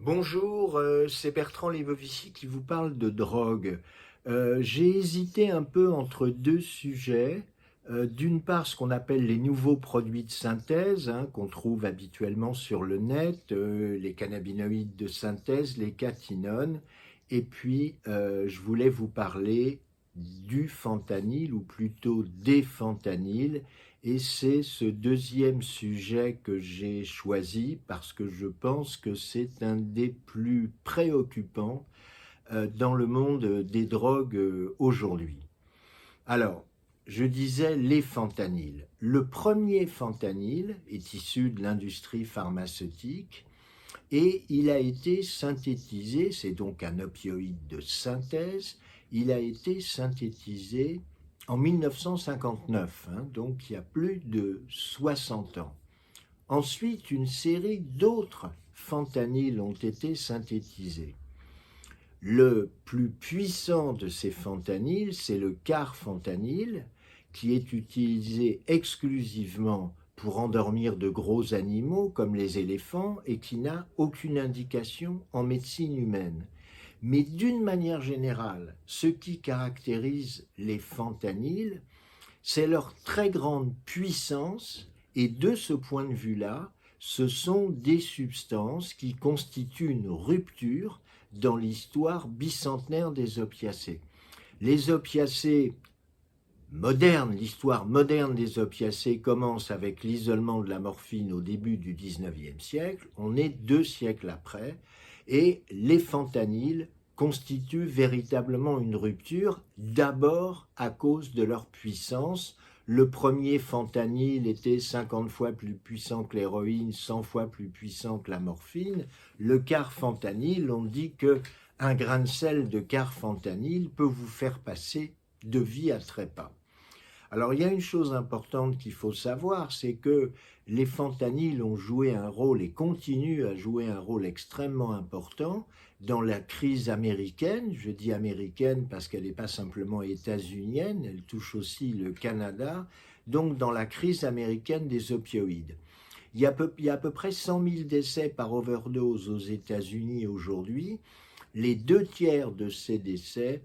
Bonjour, c'est Bertrand Lebovici qui vous parle de drogue. J'ai hésité un peu entre deux sujets. D'une part, ce qu'on appelle les nouveaux produits de synthèse, hein, qu'on trouve habituellement sur le net, les cannabinoïdes de synthèse, les catinones. Et puis, je voulais vous parler du fentanyl, ou plutôt des fentanyls. Et c'est ce deuxième sujet que j'ai choisi parce que je pense que c'est un des plus préoccupants dans le monde des drogues aujourd'hui. Alors, je disais les fentanyls. Le premier fentanyl est issu de l'industrie pharmaceutique et il a été synthétisé, c'est donc un opioïde de synthèse, il a été synthétisé en 1959, hein, donc il y a plus de 60 ans. Ensuite, une série d'autres fentanyls ont été synthétisés. Le plus puissant de ces fentanyls, c'est le carfentanyl, qui est utilisé exclusivement pour endormir de gros animaux comme les éléphants et qui n'a aucune indication en médecine humaine. Mais d'une manière générale, ce qui caractérise les fentanyls, c'est leur très grande puissance et de ce point de vue-là, ce sont des substances qui constituent une rupture dans l'histoire bicentenaire des opiacés. Les opiacés modernes, l'histoire moderne des opiacés commence avec l'isolement de la morphine au début du 19e siècle, on est 2 siècles après, et les fentanyls constituent véritablement une rupture, d'abord à cause de leur puissance. Le premier fentanyl était 50 fois plus puissant que l'héroïne, 100 fois plus puissant que la morphine. Le carfentanyl, on dit que un grain de sel de carfentanyl peut vous faire passer de vie à trépas. Alors il y a une chose importante qu'il faut savoir, c'est que les fentanyls ont joué un rôle et continuent à jouer un rôle extrêmement important dans la crise américaine. Je dis américaine parce qu'elle n'est pas simplement états-unienne, elle touche aussi le Canada, donc dans la crise américaine des opioïdes. Il y a à peu près 100 000 décès par overdose aux États-Unis aujourd'hui. Les 2 tiers de ces décès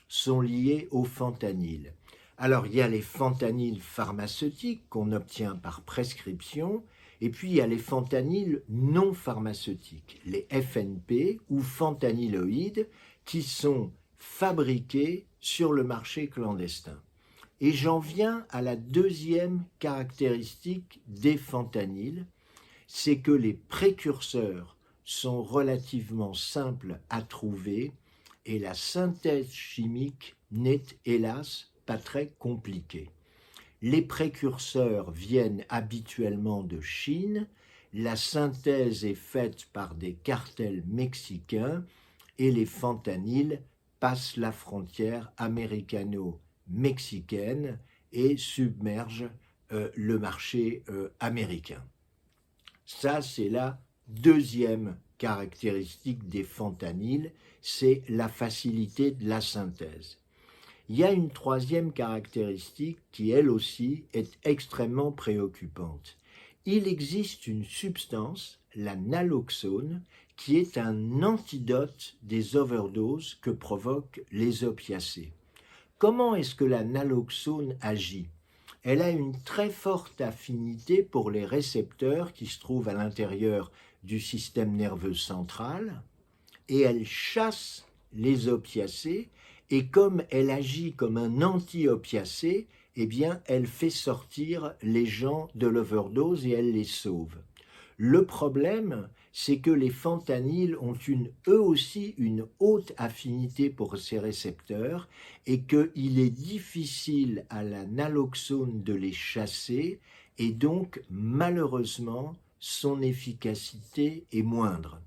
sont liés au fentanyl. Alors, il y a les fentanyls pharmaceutiques qu'on obtient par prescription, et puis il y a les fentanyls non pharmaceutiques, les FNP ou fentanyloïdes, qui sont fabriqués sur le marché clandestin. Et j'en viens à la deuxième caractéristique des fentanyls, c'est que les précurseurs sont relativement simples à trouver et la synthèse chimique n'est hélas pas très compliquée. Les précurseurs viennent habituellement de Chine, la synthèse est faite par des cartels mexicains et les fentanyls passent la frontière américano-mexicaine et submergent le marché américain. Ça, c'est la deuxième caractéristique des fentanyls, c'est la facilité de la synthèse. Il y a une troisième caractéristique qui, elle aussi, est extrêmement préoccupante. Il existe une substance, la naloxone, qui est un antidote des overdoses que provoquent les opiacés. Comment est-ce que la naloxone agit ? Elle a une très forte affinité pour les récepteurs qui se trouvent à l'intérieur du système nerveux central et elle chasse les opiacés et comme elle agit comme un anti-opiacé, eh bien elle fait sortir les gens de l'overdose et elle les sauve. Le problème, c'est que les fentanyls ont eux aussi une haute affinité pour ces récepteurs et qu'il est difficile à la naloxone de les chasser et donc malheureusement son efficacité est moindre.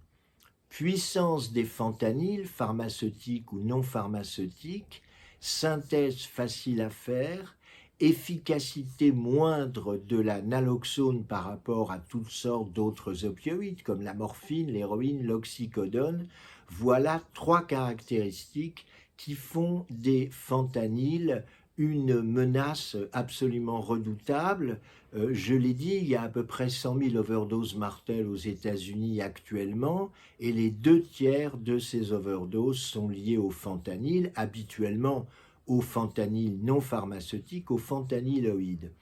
Puissance des fentanyls, pharmaceutiques ou non pharmaceutiques, synthèse facile à faire, efficacité moindre de la naloxone par rapport à toutes sortes d'autres opioïdes comme la morphine, l'héroïne, l'oxycodone. Voilà 3 caractéristiques qui font des fentanyls une menace absolument redoutable. Je l'ai dit, il y a à peu près 100 000 overdoses mortelles aux États-Unis actuellement, et les 2 tiers de ces overdoses sont liées au fentanyl, habituellement au fentanyl non pharmaceutique, au fentanyloïde.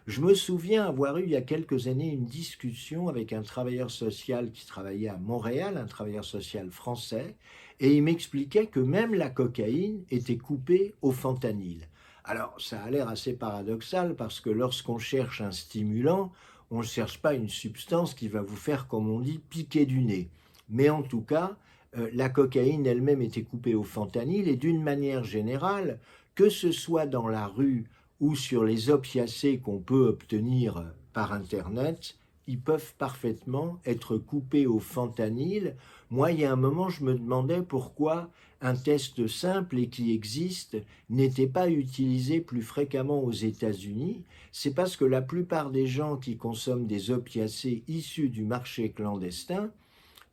Je me souviens avoir eu il y a quelques années une discussion avec un travailleur social qui travaillait à Montréal, un travailleur social français, et il m'expliquait que même la cocaïne était coupée au fentanyl. Alors ça a l'air assez paradoxal parce que lorsqu'on cherche un stimulant, on ne cherche pas une substance qui va vous faire, comme on dit, piquer du nez. Mais en tout cas, la cocaïne elle-même était coupée au fentanyl et d'une manière générale, que ce soit dans la rue ou sur les opiacés qu'on peut obtenir par Internet, ils peuvent parfaitement être coupés au fentanyl. Moi, il y a un moment, je me demandais pourquoi un test simple et qui existe n'était pas utilisé plus fréquemment aux États-Unis. C'est parce que la plupart des gens qui consomment des opiacés issus du marché clandestin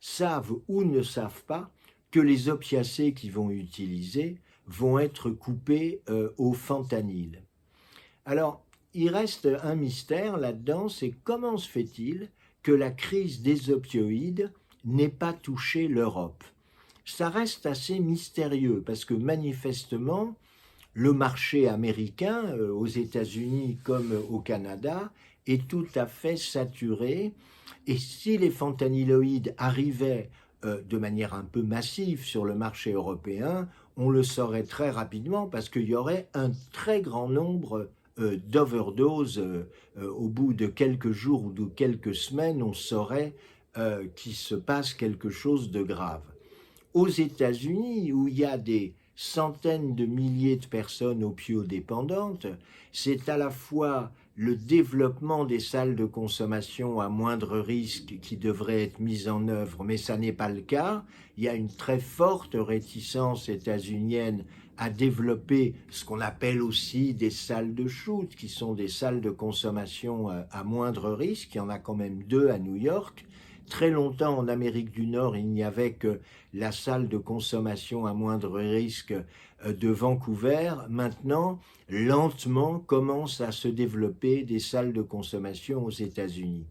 savent ou ne savent pas que les opiacés qu'ils vont utiliser vont être coupés au fentanyl. Alors, il reste un mystère là-dedans, c'est comment se fait-il que la crise des opioïdes n'ait pas touché l'Europe? Ça reste assez mystérieux parce que manifestement, le marché américain, aux États-Unis comme au Canada, est tout à fait saturé. Et si les fentanyloïdes arrivaient de manière un peu massive sur le marché européen, on le saurait très rapidement parce qu'il y aurait un très grand nombre d'overdoses. Au bout de quelques jours ou de quelques semaines, on saurait qu'il se passe quelque chose de grave. Aux États-Unis, où il y a des centaines de milliers de personnes opio-dépendantes, c'est à la fois le développement des salles de consommation à moindre risque qui devrait être mis en œuvre, mais ça n'est pas le cas. Il y a une très forte réticence états-unienne à développer ce qu'on appelle aussi des salles de shoot, qui sont des salles de consommation à moindre risque. Il y en a quand même 2 à New York. Très longtemps en Amérique du Nord, il n'y avait que la salle de consommation à moindre risque de Vancouver. Maintenant, lentement, commencent à se développer des salles de consommation aux États-Unis.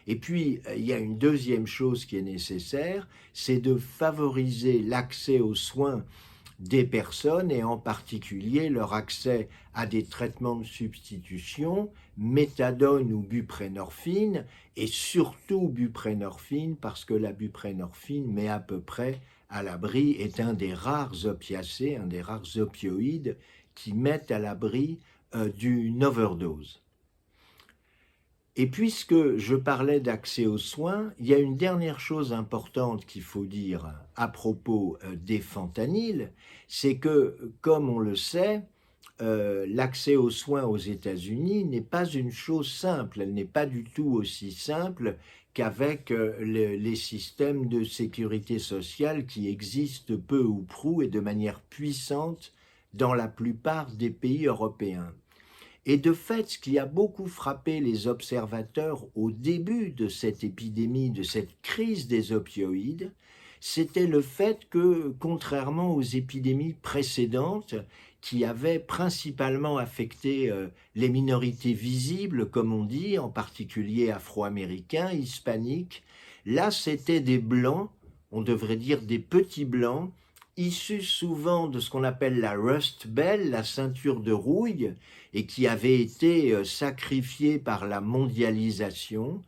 Et puis, il y a une deuxième chose qui est nécessaire, c'est de favoriser l'accès aux soins des personnes et en particulier leur accès à des traitements de substitution, méthadone ou buprenorphine, et surtout buprenorphine parce que la buprenorphine met à peu près à l'abri, est un des rares opiacés, un des rares opioïdes qui mettent à l'abri d'une overdose. Et puisque je parlais d'accès aux soins, il y a une dernière chose importante qu'il faut dire à propos des fentanyls, c'est que, comme on le sait, l'accès aux soins aux États-Unis n'est pas une chose simple, elle n'est pas du tout aussi simple qu'avec les systèmes de sécurité sociale qui existent peu ou prou et de manière puissante dans la plupart des pays européens. Et de fait, ce qui a beaucoup frappé les observateurs au début de cette épidémie, de cette crise des opioïdes, c'était le fait que, contrairement aux épidémies précédentes, qui avaient principalement affecté les minorités visibles, comme on dit, en particulier afro-américains, hispaniques, là c'était des blancs, on devrait dire des petits blancs, issus souvent de ce qu'on appelle la Rust Belt, la ceinture de rouille, et qui avaient été sacrifiés par la mondialisation,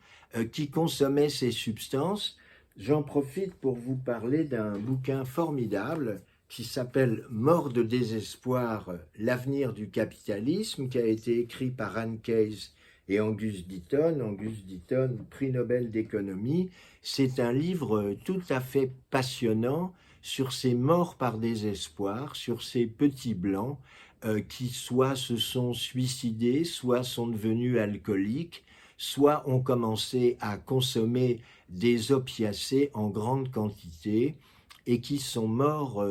qui consommaient ces substances. J'en profite pour vous parler d'un bouquin formidable qui s'appelle Mort de désespoir, l'avenir du capitalisme, qui a été écrit par Anne Case et Angus Deaton. Angus Deaton, prix Nobel d'économie. C'est un livre tout à fait passionnant sur ces morts par désespoir, sur ces petits blancs qui soit se sont suicidés, soit sont devenus alcooliques, soit ont commencé à consommer des opiacés en grande quantité et qui sont morts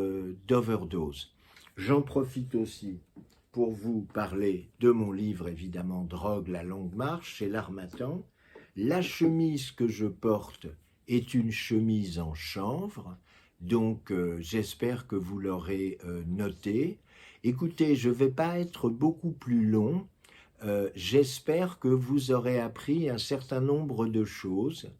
d'overdose. J'en profite aussi pour vous parler de mon livre, évidemment, Drogue, la longue marche, chez l'Harmattan. La chemise que je porte est une chemise en chanvre. Donc, j'espère que vous l'aurez noté. Écoutez, je ne vais pas être beaucoup plus long. J'espère que vous aurez appris un certain nombre de choses.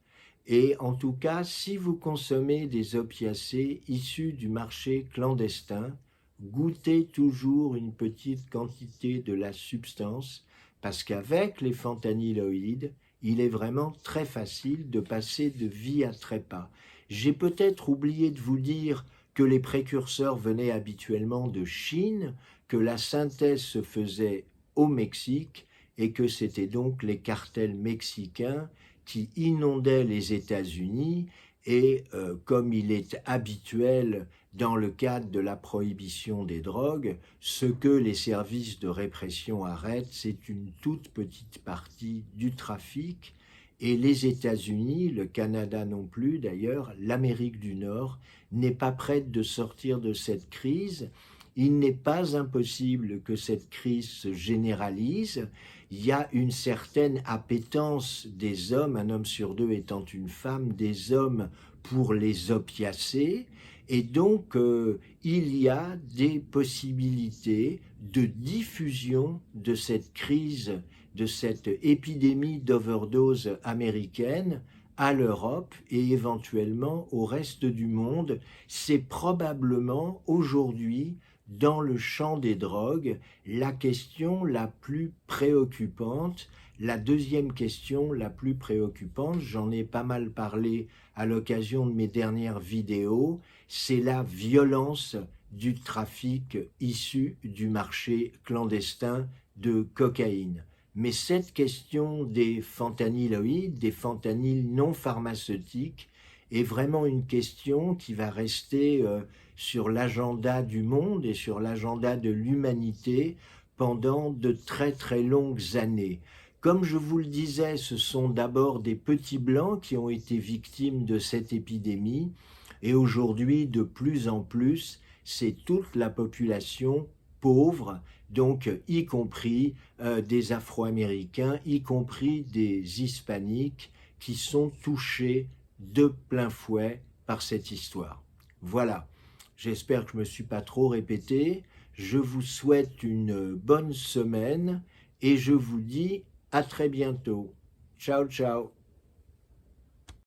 Et en tout cas, si vous consommez des opiacés issus du marché clandestin, goûtez toujours une petite quantité de la substance, parce qu'avec les fentanyloïdes, il est vraiment très facile de passer de vie à trépas. J'ai peut-être oublié de vous dire que les précurseurs venaient habituellement de Chine, que la synthèse se faisait au Mexique et que c'était donc les cartels mexicains qui inondaient les États-Unis et comme il est habituel dans le cadre de la prohibition des drogues, ce que les services de répression arrêtent, c'est une toute petite partie du trafic et les États-Unis, le Canada non plus d'ailleurs, l'Amérique du Nord n'est pas prête de sortir de cette crise. Il n'est pas impossible que cette crise se généralise. Il y a une certaine appétence des hommes, un homme sur deux étant une femme, des hommes pour les opiacés. Et donc, il y a des possibilités de diffusion de cette crise, de cette épidémie d'overdose américaine à l'Europe et éventuellement au reste du monde. C'est probablement aujourd'hui dans le champ des drogues la question la plus préoccupante. La deuxième question la plus préoccupante, j'en ai pas mal parlé à l'occasion de mes dernières vidéos, c'est la violence du trafic issu du marché clandestin de cocaïne. Mais cette question des fentanyloïdes, des fentanyls non pharmaceutiques, est vraiment une question qui va rester sur l'agenda du monde et sur l'agenda de l'humanité pendant de très très longues années. Comme je vous le disais, ce sont d'abord des petits blancs qui ont été victimes de cette épidémie et aujourd'hui, de plus en plus, c'est toute la population pauvre, donc y compris des Afro-Américains, y compris des Hispaniques qui sont touchés de plein fouet par cette histoire. Voilà, j'espère que je ne me suis pas trop répété. Je vous souhaite une bonne semaine et je vous dis à très bientôt. Ciao, ciao.